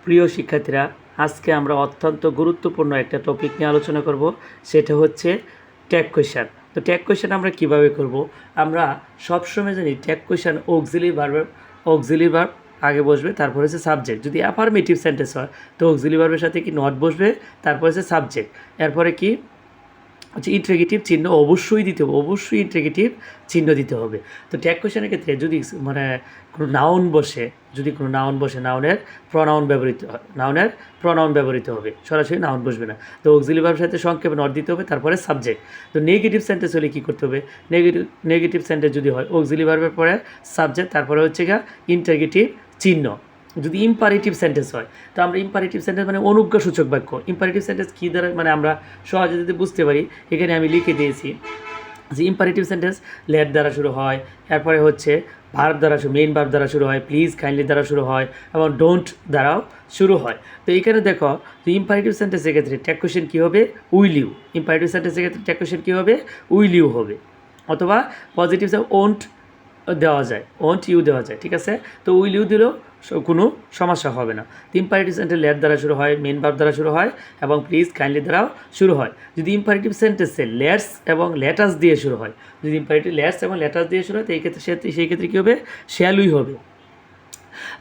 প্রিয় শিক্ষার্থীরা, আজকে আমরা অত্যন্ত গুরুত্বপূর্ণ একটা টপিক নিয়ে আলোচনা করব, সেটা হচ্ছে ট্যাগ কোয়েশ্চেন। তো ট্যাগ কোয়েশ্চেন আমরা কিভাবে করব? আমরা সবসময় জানি ট্যাগ কোয়েশ্চেন অক্সিলি ভার্ব আগে বসবে, তারপর হচ্ছে সাবজেক্ট। যদি অ্যাফার্মেটিভ সেন্টেন্স হয় তো অক্সিলি ভার্বের সাথে কি নট বসবে, তারপর হচ্ছে সাবজেক্ট, এরপরে কি হচ্ছে ইন্ট্রিগেটিভ চিহ্ন অবশ্যই দিতে হবে, অবশ্যই ইন্ট্রিগেটিভ চিহ্ন দিতে হবে। তো ট্যাগ কোয়েশ্চেনের ক্ষেত্রে যদি কোনো নাউন বসে, নাউনের প্রনাউন ব্যবহৃত হবে, সরাসরি নাউন বসবে না। তো অক্সিলারি ভার্বের সাথে সংক্ষেপে নট দিতে হবে, তারপরে সাবজেক্ট। তো নেগেটিভ সেন্টেন্স হলে কী করতে হবে? নেগেটিভ সেন্টেন্স যদি হয় অক্সিলারি ভার্বের পরে সাবজেক্ট, তারপরে হচ্ছে গিয়ে ইন্ট্রিগেটিভ চিহ্ন। যদি ইম্পারেটিভ সেন্টেন্স হয় তো আমরা ইম্পারেটিভ সেন্টেন্স মানে অনুজ্ঞাসূচক বাক্য। ইম্পারেটিভ সেন্টেন্স কী দ্বারা মানে আমরা সহজে যদি বুঝতে পারি, এখানে আমি লিখে দিয়েছি যে ইম্পারেটিভ সেন্টেন্স লেট দ্বারা শুরু হয়, এরপরে হচ্ছে ভার্ব দ্বারা মেইন ভার্ব দ্বারা শুরু হয়, প্লিজ কাইন্ডলি দ্বারা শুরু হয় এবং ডোন্ট দ্বারাও শুরু হয়। তো এখানে দেখো যে ইম্পারেটিভ সেন্টেন্সের ক্ষেত্রে ট্যাগ কোয়েশ্চেন কী হবে? Will you. ইম্পারেটিভ সেন্টেন্সের ক্ষেত্রে ট্যাগ কোয়েশ্চেন কী হবে? উইল ইউ হবে, অথবা পজিটিভ ওন্ট দেওয়া যায়, ওন্ট ইউ দেওয়া যায়, ঠিক আছে? তো উইল ইউ দিলেও কোনো সমস্যা হবে না। ইম্পারেটিভ সেন্টেন্স লেট দ্বারা শুরু হয়, মেন ভার্ব দ্বারা শুরু হয় এবং প্লিজ কাইন্ডলি দ্বারাও শুরু হয়। যদি ইম্পারেটিভ সেন্টেন্সে লেটস এবং লেটাস দিয়ে শুরু হয়, যদি ইম্পারেটিভ লেটস এবং লেটাস দিয়ে শুরু হয় তো সেই ক্ষেত্রে কী হবে? শ্যালুই হবে।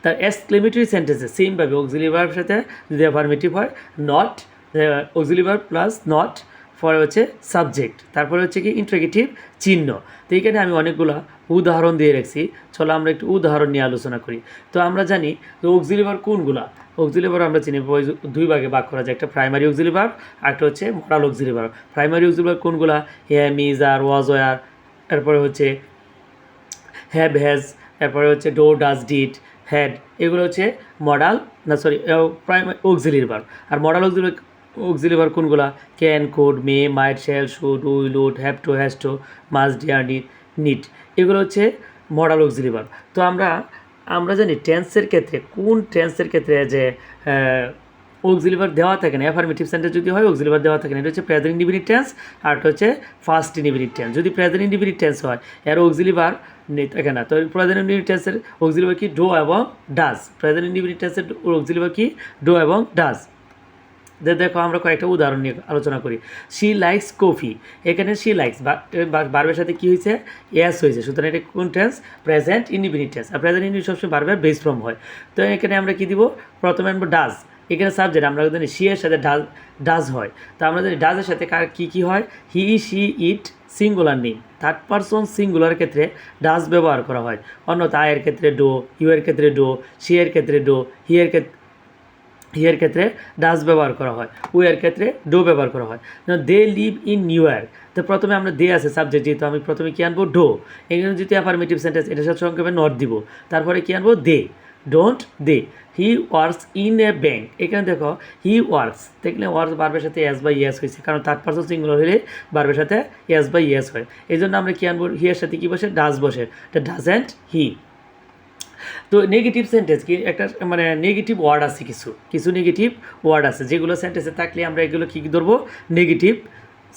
তার এক্সক্লেমেটরি সেন্টেন্সে সেমভাবে অক্সিলারি ভার্বের সাথে যদি অ্যাফার্মেটিভ হয়, not, auxiliary verb plus not, পরে হচ্ছে সাবজেক্ট, তারপরে হচ্ছে কি ইন্ট্রিগেটিভ চিহ্ন। তো এইখানে আমি অনেকগুলো উদাহরণ দিয়ে রাখছি, চলো আমরা একটু উদাহরণ নিয়ে আলোচনা করি। তো আমরা জানি যে অক্সিলারি ভার্ব কোনগুলা? অক্সিলারি ভার্ব আমরা চিনি দুই ভাগে ভাগ করা যায়, একটা প্রাইমারি অক্সিলারি ভার্ব আর একটা হচ্ছে modal auxiliary verb. Primary auxiliary verb কোনগুলা? Am, is, are, was, were, এরপরে হচ্ছে হ্যাভ, হ্যাজ, এরপরে হচ্ছে ডো, ডাজ, ডিড, হ্যাড, এগুলো হচ্ছে মডাল প্রাইমারি অক্সিলারি ভার্ব। আর মডাল অক্সিলারি ভার্ব কোনগুলা? Can, could, may, might, shall, should, will, would, have to, has to, must, dare, need, এগুলো হচ্ছে মডাল অক্সিলারি ভার্ব। তো আমরা জানি টেন্সের ক্ষেত্রে, কোন টেন্সের ক্ষেত্রে যে অক্সিলারি ভার্ব দেওয়া থাকে না, অ্যাফার্মেটিভ সেন্টেন্স যদি হয় অক্সিলারি ভার্ব দেওয়া থাকে না, এটা হচ্ছে প্রেজেন্ট ইনডিফিনিট টেন্স, আর এটা হচ্ছে ফার্স্ট ইনডিফিনিট টেন্স। যদি প্রেজেন্ট ইনডিফিনিট টেন্স হয় এর অক্সিলারি ভার্ব নেই থাকে না, তো প্রেজেন্ট ইনডিফিনিট টেন্সের অক্সিলারি ভার্ব কি? ডো এবং ডাজ। প্রেজেন্ট ইনডিফিনিট টেন্সের অক্সিলারি ভার্ব কি? ডো এবং ডাজ। দেখো আমরা কয়েকটা উদাহরণ নিয়ে আলোচনা করি। শি লাইকস কফি, এখানে শি লাইকস ভার্বের সাথে কী হয়েছে? এস হয়েছে, সুতরাং এটা কোন টেন্স? Present indefinite tense. আর প্রেজেন্ট ইনডিফিনিট সবসময় ভার্বের বেস ফর্ম হয়। তো এখানে আমরা কী দিব? প্রথমে আনবো ডাজ। এখানে সাবজেক্ট আমরা জানি শি এর সাথে ডাজ হয়, তো আমরা জানি ডাজের সাথে কার কী হয়? He, she, it, singular name, third person singular ক্ষেত্রে ডাজ ব্যবহার করা হয়। অন্যথা আই এর ক্ষেত্রে ডো, ইউ এর ক্ষেত্রে ডো, শি এর ক্ষেত্রে ডো, হিয়ের ক্ষেত্রে ডাজ ব্যবহার করা হয়, উই এর ক্ষেত্রে ডো ব্যবহার করা হয়। They live in new York, তো প্রথমে আমরা দে আছে সাবজেক্ট, যেহেতু আমি প্রথমে কী আনবো? ডো। এখানে যদি অ্যাফার্মেটিভ সেন্টেন্স, এটার সাথে সংক্ষেপে নট দিব, তারপরে কী আনবো? They, don't they. He works in a bank, এখানে দেখো হি ওয়ার্কস, দেখলে ওয়ার্কস বার্বের সাথে এস বাই ইয়েস হয়েছে, কারণ থার্ড পারসন সিঙ্গুলার হলে বার্বের সাথে এস বাই ইয়েস হয়। এই জন্য আমরা কী আনবো? হি এর সাথে কী বসে? ডাজ বসে, এটা ডাজেন্ট হি। তো নেগেটিভ সেন্টেন্স কি? একটা নেগেটিভ ওয়ার্ড আছে, কিছু নেগেটিভ ওয়ার্ড আছে যেগুলো সেন্টেন্সে থাকলে আমরা এগুলো কী ধরবো? Negative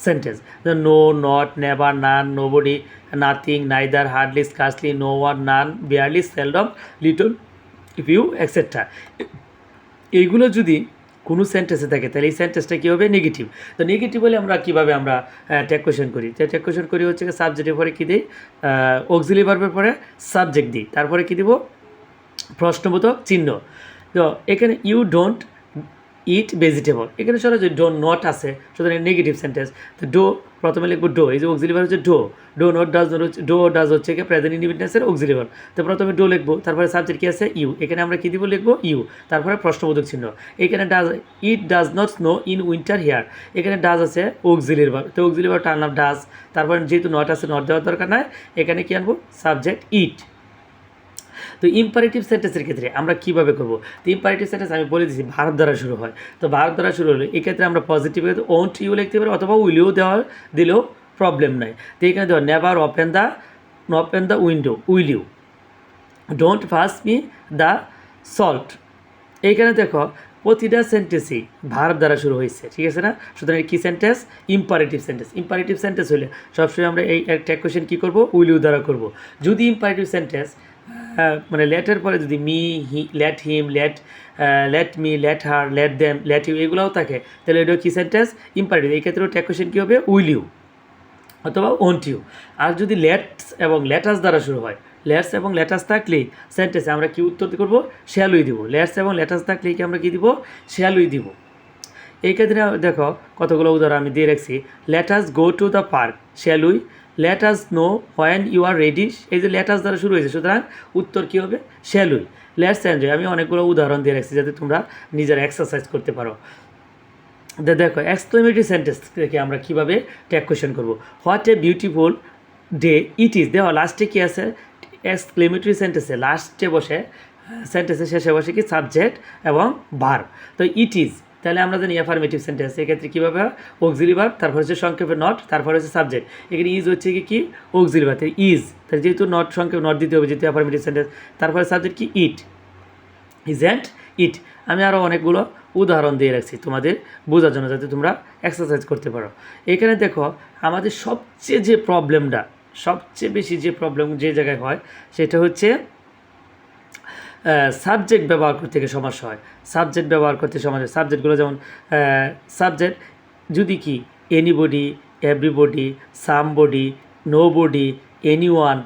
sentence. No, not, never, none, nobody, nothing, neither, hardly, scarcely, no one, none, barely, seldom, little, few, etcetera. এইগুলো যদি কোনো সেন্টেন্সে থাকে তাহলে এই সেন্টেন্সটা কী হবে? নেগেটিভ। তো নেগেটিভ হলে আমরা কীভাবে আমরা ট্যাগ কোয়েশ্চেন করি? ট্যাগ কোয়েশ্চেন করি হচ্ছে সাবজেক্টের পরে কী দিই? অক্সিলারি ভার্বের পরে সাবজেক্ট দিই, তারপরে কী দিব? প্রশ্নবোধক চিহ্ন। তো এখানে ইউ ডোন্ট ইট ভেজিটেবল, এখানে সরাসরি ডো নট আছে, সুতরাং নেগেটিভ সেন্টেন্স। তো ডো প্রথমে লিখবো ডো, এই যে অক্সিলারি ভার্ব হচ্ছে do, do not does not হচ্ছে, ডো ডাজ হচ্ছে কি প্রেজেন্ট ইনডিফিনিট টেন্সের অক্সিলারি ভার্ব। তো প্রথমে ডো লিখবো, তারপরে সাবজেক্ট কী আছে? ইউ, এখানে আমরা কী দিব? লিখবো ইউ, তারপরে প্রশ্নবোধক চিহ্ন। এখানে does, it does not snow in winter here, এখানে ডাজ আছে অক্সিলারি ভার্ব, তো অক্সিলারি ভার্বটা আনলাম ডাজ, তারপরে যেহেতু নট আছে নট দেওয়ার দরকার নাই, এখানে কী আনবো? Subject it. তো ইম্পারেটিভ সেন্টেন্সের ক্ষেত্রে আমরা কীভাবে করবো? তো ইম্পারেটিভ সেন্টেন্স আমি বলে দিচ্ছি ভার্ব দ্বারা শুরু হয়, তো ভার্ব দ্বারা শুরু হলে এক্ষেত্রে আমরা পজিটিভ ওন্ট ইউ লিখতে পারি, অথবা উইলিও দিলেও প্রবলেম নাই। তো এখানে দেওয়া never open the window, will you, don't pass me the salt. এইখানে দেখো প্রতিটা সেন্টেন্সই ভার্ব দ্বারা শুরু হয়েছে, ঠিক আছে না? সুতরাং কী sentence? Imperative sentence. Imperative sentence হলে সবসময় আমরা এই ট্যাগ কোয়েশ্চেন কী করবো? উইল ইউ দ্বারা করবো। যদি ইম্পারেটিভ সেন্টেন্স মানে লেটের পরে যদি me he let him let me let her let them let you এগুলোও থাকে, তাহলে এটা কি সেন্টেন্স? ইম্পারেটিভ। এই ক্ষেত্রেও ট্যাগ কোয়েশ্চেন কী হবে? উইল ইউ অথবা ওন্ট ইউ। আর যদি লেটস এবং লেটাস দ্বারা শুরু হয়, লেটস এবং লেটাস থাকলেই সেন্টেন্সে আমরা কি উত্তর করবো? শ্যাল উই দিব। লেটস এবং লেটাস থাকলেই কি আমরা কী দিব? শ্যাল উই দিব। এই ক্ষেত্রে দেখো কতগুলো উদাহরণ আমি দিয়ে রাখছি। Let us go to the park, shall we? Let us know when you are ready, এই যে লেট আস দ্বারা শুরু হয়েছে, সুতরাং উত্তর কী হবে? Shall we. লেটস এনজয়, আমি অনেকগুলো উদাহরণ দিয়ে রাখছি যাতে তোমরা নিজেরা এক্সারসাইজ করতে পারো। দেখো এক্সক্লেমেটরি সেন্টেন্স থেকে আমরা কীভাবে ট্যাগ কোয়েশ্চেন করবো। What a beautiful day it is, দেখো লাস্টে কী আছে? এক্সক্লেমেটরি সেন্টেন্সে লাস্টে বসে, সেন্টেন্সের শেষে বসে কি? সাবজেক্ট এবং ভার্ব। তো ইট ইজ, তাহলে আমরা জানি অ্যাফার্মেটিভ সেন্টেন্স, এক্ষেত্রে কীভাবে হয়? অক্সিলারি ভার্ব, তারপর হচ্ছে সংক্ষেপে নট, তারপর হচ্ছে সাবজেক্ট। এখানে ইজ হচ্ছে কি? অক্সিলারি ভার্ব, ইজ, তাহলে যেহেতু নট সংক্ষেপে নট দিতে হবে যেহেতু অ্যাফার্মেটিভ সেন্টেন্স, তারপরে সাবজেক্ট কি? ইট, ইজন্ট ইট। আমি আরও অনেকগুলো উদাহরণ দিয়ে রাখছি তোমাদের বোঝার জন্য যাতে তোমরা এক্সারসাইজ করতে পারো। এখানে দেখো আমাদের সবচেয়ে যে প্রবলেমটা, সবচেয়ে বেশি যে প্রবলেম যে জায়গায় হয় সেটা হচ্ছে সাবজেক্ট ব্যবহার করতে গিয়ে সমস্যা হয়। সাবজেক্ট ব্যবহার করতে সমস্যা, সাবজেক্টগুলো যেমন সাবজেক্ট যদি কি anybody, everybody, somebody, nobody, anyone,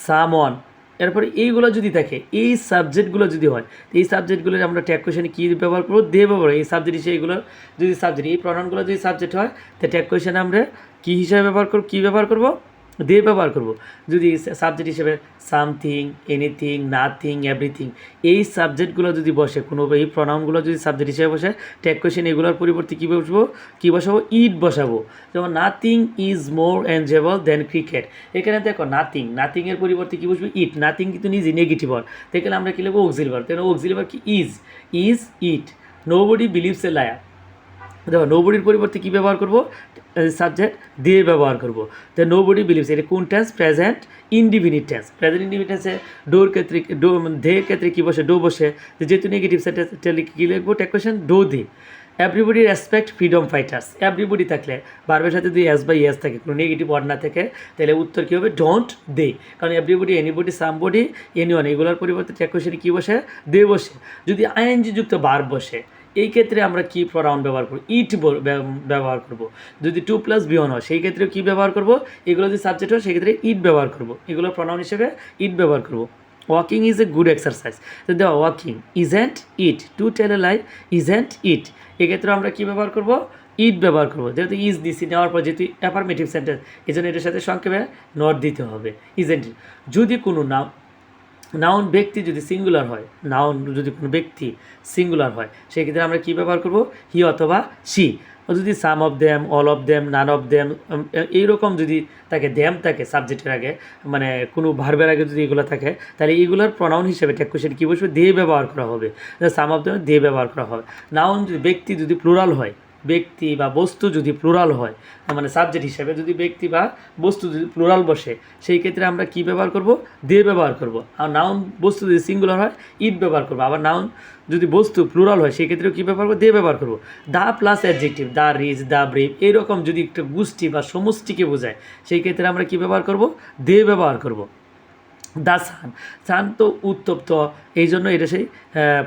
someone, এরপরে এইগুলো যদি থাকে, এই সাবজেক্টগুলো যদি হয়, এই সাবজেক্টগুলো আমরা ট্যাগ কোয়েশনে কী ব্যবহার করবো? দে ব্যবহার। এই সাবজেক্ট হিসেবে এগুলো যদি সাবজেক্ট, এই প্রনাউনগুলো যদি সাবজেক্ট হয়, তো ট্যাগ কোয়েশনে আমরা কী হিসাবে ব্যবহার করব? কী ব্যবহার করবো? দে ব্যবহার করব। যদি সাবজেক্ট হিসেবে সামথিং, এনিথিং, নাথিং, এভরিথিং, এই সাবজেক্টগুলো যদি বসে, কোনো এই প্রনাউনগুলো যদি সাবজেক্ট হিসেবে বসে, ট্যাগ কোয়েশ্চেন এগুলোর পরিবর্তে কী বসবো? কী বসাবো? ইট বসাবো। যেমন nothing is more enjoyable than cricket, এখানে দেখো নাথিং, নাথিংয়ের পরিবর্তে কী বসবো? ইট। নাথিং কিন্তু নিজে নেগেটিভ ওয়ার্ড, তাহলে আমরা কী লিখবো? Auxiliary verb. তাহলে অক্সিলারি ভার্ব কি? Is, it. Nobody believes a liar, দেখো নোবডির পরিবর্তে কী ব্যবহার করবো? সাবজেক্ট দিয়ে ব্যবহার করবো। তো নোবডি বিলিভস, এটা কোন টেন্স? Present indefinite tense. Present indefinite টেন্সে ডোর ক্ষেত্রে দে ক্ষেত্রে কী বসে? ডো বসে। যেহেতু নেগেটিভ সেন্টেন্স তাহলে কী লিখবো? Tag question do they. Everybody respect freedom fighters, everybody থাকলে ভার্বের সাথে যদি এস বাই এস থাকে, কোনো নেগেটিভ ওয়ার্ড না থাকে, তাহলে উত্তর কী হবে? Don't they. কারণ এভরিবডি, এনিবডি, সামবডি, এনিওয়ান এগুলোর পরিবর্তে ট্যাগ কোয়েশ্চেনে কী বসে? দে বসে। যদি আইএনজি যুক্ত ভার্ব বসে, এই ক্ষেত্রে আমরা কি প্রনাউন ব্যবহার করব? ইট ব্যবহার করব। যদি 2+B1 হয় সেই ক্ষেত্রে কী ব্যবহার করব? এগুলো যদি সাবজেক্ট হয় সেক্ষেত্রে ইট ব্যবহার করব। এগুলো প্রনাউন হিসেবে ইট ব্যবহার করব। Walking is a good exercise, তো দেওয়া walking isn't it, to tell a lie isn't it, এক্ষেত্রে আমরা কী ব্যবহার করব? ইট ব্যবহার করব। যেহেতু ইজ দিছি, নেওয়ার পর যেহেতু অ্যাফার্মেটিভ সেন্টেন্স, এই জন্য এটার সাথে সংক্ষেপে নট দিতে হবে, ইজেন্ট ইট। যদি কোনো নাউন ব্যক্তি যদি সিঙ্গুলার হয়, নাউন যদি কোনো ব্যক্তি সিঙ্গুলার হয়, সেক্ষেত্রে আমরা কী ব্যবহার করব? হি অথবা সি। যদি some of them, all of them, none of them, এইরকম যদি থাকে, দেম থাকে সাবজেক্টের আগে, মানে কোনো ভার্বের আগে যদি এগুলো থাকে, তাহলে এগুলোর প্রনাউন হিসেবে ট্যাগ কোয়েশ্চেন কী বসবে? দে ব্যবহার করা হবে। সাম অফ দেম দে ব্যবহার করা হবে। নাউন যদি ব্যক্তি যদি প্লুরাল হয়, ব্যক্তি বা বস্তু যদি প্লুরাল হয়, মানে সাবজেক্ট হিসেবে যদি ব্যক্তি বা বস্তু যদি প্লুরাল বসে, সেই ক্ষেত্রে আমরা কি ব্যবহার করব? দে ব্যবহার করব। আর নাউন বস্তু যদি সিঙ্গুলার হয়, ইট ব্যবহার করব। আবার নাউন যদি বস্তু প্লুরাল হয় সেই ক্ষেত্রেও কী ব্যবহার করবো? দে ব্যবহার করব। The plus adjective, the rich, the brave, এইরকম যদি একটা গোষ্ঠী বা সমষ্টিকে বোঝায়, সেই ক্ষেত্রে আমরা কী ব্যবহার করব? দে ব্যবহার করব। দা সান, সান তো উত্তপ্ত, এই জন্য এটা সেই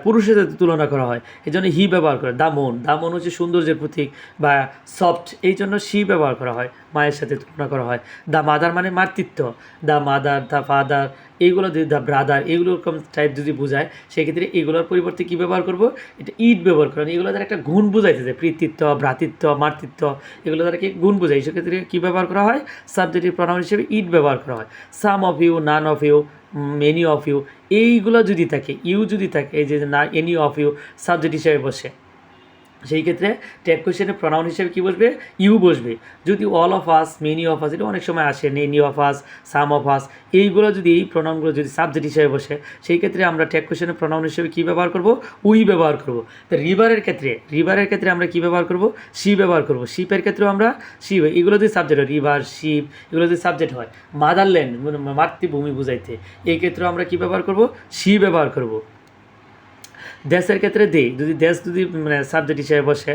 পুরুষের সাথে তুলনা করা হয়, এই জন্য হি ব্যবহার করে। দা মন, দা মন হচ্ছে সৌন্দর্যের প্রতীক বা সফট, এই জন্য সি ব্যবহার করা হয়, মায়ের সাথে তুলনা করা হয়। দা মাদার মানে মাতৃত্ব, দা মাদার, দা ফাদার, এইগুলো যদি দা ব্রাদার, এইগুলো রকম টাইপ যদি বোঝায়, সেক্ষেত্রে এগুলোর পরিবর্তে কী ব্যবহার করব? এটা ইট ব্যবহার করেন। এগুলো দ্বারা একটা গুণ বোঝাইতেছে, পিতৃত্ব, ভ্রাতৃত্ব, মাতৃত্ব, এগুলো দ্বারা কি গুণ বোঝায়, সেক্ষেত্রে কী ব্যবহার করা হয়? সাবজেক্টিভ প্রনাউন হিসেবে ইট ব্যবহার করা হয়। Some of you, none of you, many of you, এইগুলো যদি থাকে, ইউ যদি থাকে, এই যে না এনি অফ ইউ সাবজেক্ট হিসেবে বসে, সেই ক্ষেত্রে ট্যাগ কোয়েশ্চেনের প্রনাউন হিসেবে কী বসবে? ইউ বসবে। যদি all of us, many of us, এটা অনেক সময় আসে, many of us, some of us, এইগুলো যদি এই প্রনাউনগুলো যদি সাবজেক্ট হিসেবে বসে, সেই ক্ষেত্রে আমরা ট্যাগ কোয়েশ্চেনের প্রনাউন হিসেবে কী ব্যবহার করব? উই ব্যবহার করব। তো রিভারের ক্ষেত্রে আমরা কী ব্যবহার করব? সি ব্যবহার করব। শিপের ক্ষেত্রেও আমরা সি, এগুলো যদি সাবজেক্ট হয়, রিভার, শিপ, এগুলো যদি সাবজেক্ট হয়, মাদারল্যান্ড মাতৃভূমি বুঝাইতে, এই ক্ষেত্রেও আমরা কী ব্যবহার করব? সি ব্যবহার করব। দেশের ক্ষেত্রে দে, যদি দেশ যদি মানে সাবজেক্ট হিসেবে বসে,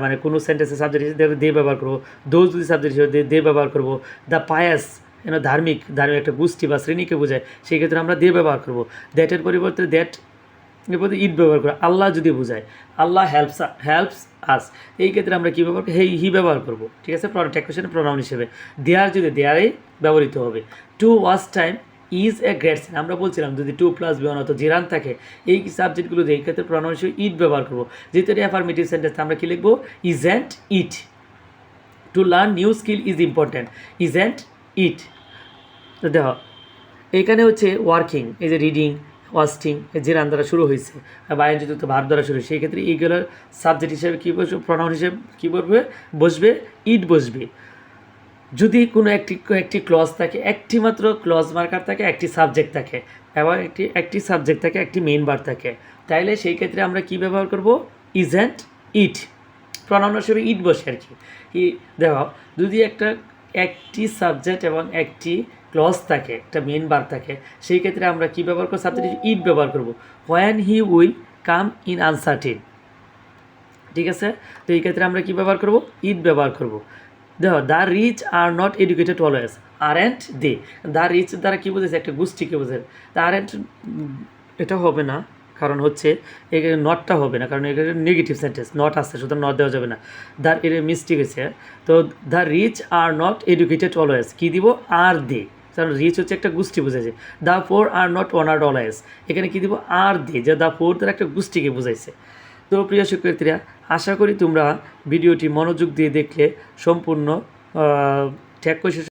মানে কোনো সেন্টেন্সের সাবজেক্ট হিসেবে দে ব্যবহার করবো। দোজ যদি সাবজেক্ট হিসেবে দে ব্যবহার করবো। দ্য পায়াস, ধার্মিক একটা গোষ্ঠী বা শ্রেণীকে বোঝায়, সেই ক্ষেত্রে আমরা দিয়ে ব্যবহার করব। দ্যাটের পরিবর্তে দ্যাট এর প্রতি ইট ব্যবহার করবো। আল্লাহ যদি বোঝায়, আল্লাহ হেল্পস আস, এই ক্ষেত্রে আমরা কী ব্যবহার করবো? হি ব্যবহার করবো, ঠিক আছে, ট্যাকুয়েশন প্রোনাউন হিসেবে। দেয়ার যদি দেয়ারেই ব্যবহৃত হবে। To watch time is a great sign, আমরা বলছিলাম যদি 2+1 অত জিরান থাকে এই সাবজেক্টগুলো দিয়ে এই ক্ষেত্রে প্রোনাউন হিসেবে ইট ব্যবহার করবো। যেহেতু এটা অ্যাফার্মেটিভ সেন্টেন্স, আমরা কী লিখবো? Isn't it. To learn new skill is important, isn't it. তো দেখো এইখানে হচ্ছে ওয়ার্কিং, এই যে রিডিং, ওয়াচিং জিরান দ্বারা শুরু হয়েছে বা আইনযুক্ত ভার্ব দ্বারা শুরু, সেই ক্ষেত্রে এইগুলোর সাবজেক্ট হিসেবে কী বসবে? প্রোনাউন হিসেবে কী বসবে? ইট বসবে। যদি কোনো একটি ক্লজ থাকে, একটি মাত্র ক্লজ মার্কার থাকে, একটি সাবজেক্ট থাকে এবং একটি সাবজেক্ট থাকে, একটি মেইন ভার্ব থাকে, তাইলে সেই ক্ষেত্রে আমরা কি ব্যবহার করব? Isn't it. প্রোনাউন হিসেবে ইট বসে আর কি। দেখো যদি একটি সাবজেক্ট এবং একটি ক্লজ থাকে, একটা মেইন ভার্ব থাকে, সেই ক্ষেত্রে আমরা কি ব্যবহার করব? সাবজেক্ট ইট ব্যবহার করব। When he will come in uncertain, ঠিক আছে। তো এই ক্ষেত্রে আমরা কি ব্যবহার করব? ইট ব্যবহার করব। দেখো the rich are not educated always, আর অ্যান্ড দে। দ্য রিচ দ্বারা কী বোঝাচ্ছে? একটা গোষ্ঠীকে বোঝায়। দ্য আর অ্যান্ড এটা হবে না, কারণ হচ্ছে এখানে নটটা হবে না, কারণ এখানে নেগেটিভ সেন্টেন্স, নট আসছে, সুতরাং নট দেওয়া যাবে না। এর মিস্টেক হয়েছে। তো the rich are not educated always, কী দিব? আর দে, কারণ রিচ হচ্ছে একটা গোষ্ঠী বোঝাইছে। The poor are not honoured always, এখানে কী দিব? আর দে, যে দ্য পোর দ্বারা একটা গোষ্ঠীকে বোঝাইছে। তো প্রিয় শিক্ষার্থীরা, আশা করি তোমরা ভিডিওটি মনোযোগ দিয়ে দেখলে সম্পূর্ণ ট্যাগ কোয়েশ্চন